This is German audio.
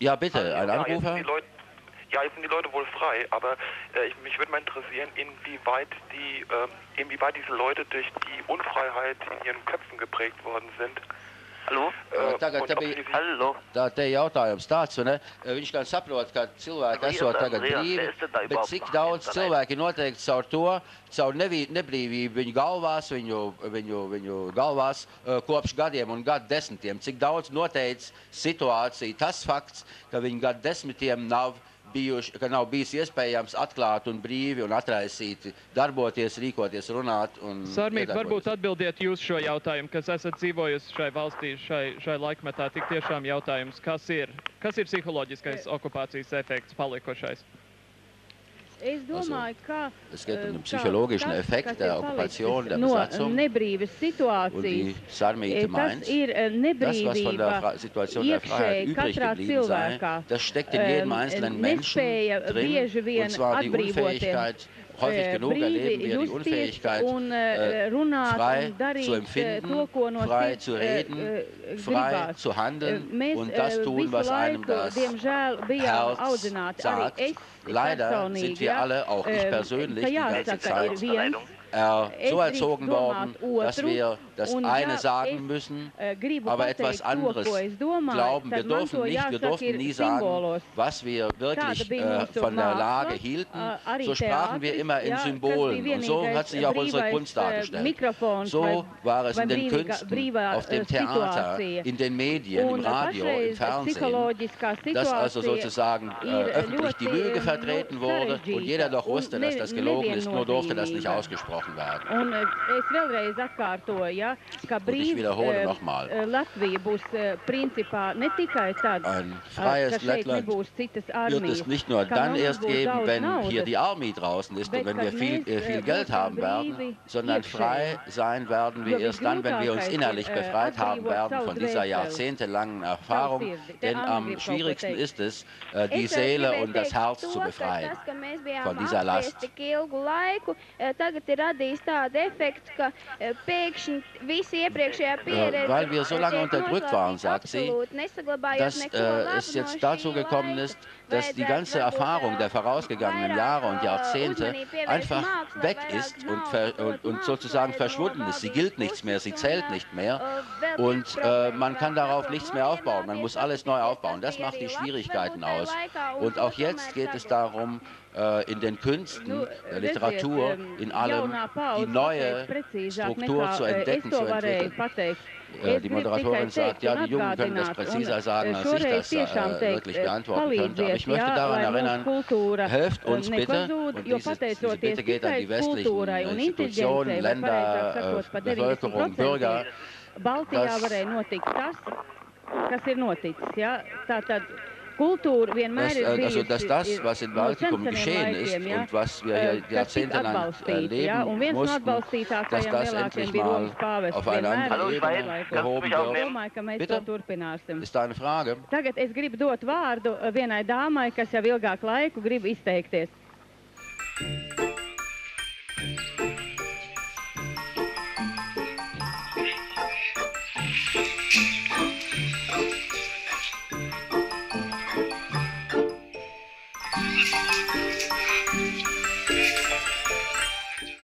Ja, bitte, ein Anrufer. Jetzt sind die Leute wohl frei, aber mich würde mal interessieren, inwieweit diese Leute durch die Unfreiheit in ihren Köpfen geprägt worden sind. Hallo? Hallo? Tā jautājums tāds, ne? Viņš gan saprot, ka cilvēki esot tagad brīvi, bet cik daudz cilvēki noteikti caur to, caur nebrīvību viņu galvās, viņu galvās kopš gadiem un gadu desmitiem, cik daudz noteica situācija, tas fakts, ka viņu gadu desmitiem ka nav bijis iespējams atklāt un brīvi un atraisīti darboties, rīkoties, runāt un Sarmīt, varbūt atbildiet jūs šo jautājumu, kas esat dzīvojusi šai valstī, šai laikmetā, tik tiešām jautājums, kas ir psiholoģiskais okupācijas efekts palikošais? Es domāju, ka es geht um den psychologischen Effekt der Okkupation, der Besatzung. Nebrīvas situācijas. Tas ir nebrīvība iekšēji katrā cilvēkā. Nespēja bieži vien atbrīvoties. Brīvi justies un runāt un darīt to, ko no sirds gribās. Mēs visu laiku, diemžēl, bijām audzināti. Arī es personīgi, auch ich persönlich, die ganze Zeit so erzogen worden, dass wir das eine sagen müssen, aber etwas anderes glauben. Wir durften nie sagen, was wir wirklich von der Lage hielten. So sprachen wir immer in Symbolen und so hat sich auch unsere Kunst dargestellt. So war es in den Künsten, auf dem Theater, in den Medien, im Radio, im Fernsehen, dass also sozusagen öffentlich die Lüge vertreten wurde und jeder doch wusste, dass das gelogen ist, nur durfte das nicht ausgesprochen werden. Un es vēlreiz atkārtoju, ka brīva Latvija būs principā ne tikai tad, ka šeit nebūs citas armijas. Wird es nicht nur dann erst geben, wenn hier die Armee draußen ist und wenn wir viel Geld haben werden, sondern frei sein werden wir erst dann, wenn wir uns innerlich befreit haben werden von dieser jahrzehntelangen Erfahrung. Denn am schwierigsten ist es, die Seele und das Herz zu befreien von dieser Last. Weil wir so lange unterdrückt waren, sagt sie, dass es jetzt dazu gekommen ist, dass die ganze Erfahrung der vorausgegangenen Jahre und Jahrzehnte einfach weg ist und sozusagen verschwunden ist. Sie gilt nichts mehr, sie zählt nicht mehr und man kann darauf nichts mehr aufbauen. Man muss alles neu aufbauen. Das macht die Schwierigkeiten aus. Und auch jetzt geht es darum, in den Künsten, der Literatur, in allem die neue Struktur zu entdecken, zu entwickeln. Die Moderatorin sagt, ja, die Jungen können das präziser sagen, als ich das wirklich beantworten könnte. Aber ich möchte daran erinnern, helft uns bitte, und diese Bitte geht an die westlichen Institutionen, Länder, Bevölkerung, Bürger. Baltijā varēja notikt tas, kas ir noticis, ja? Tātad Kultūra vienmēr ir bijusi, also, dass das, was in Baltikum geschehen ist und was wir hier jahrzehntelang erleben mussten, dass das endlich mal auf eine andere Ebene gehoben wird. Bitte? Ist da eine Frage? Tagad es gribu dot vārdu vienai dāmai, kas jau ilgāku laiku grib izteikties.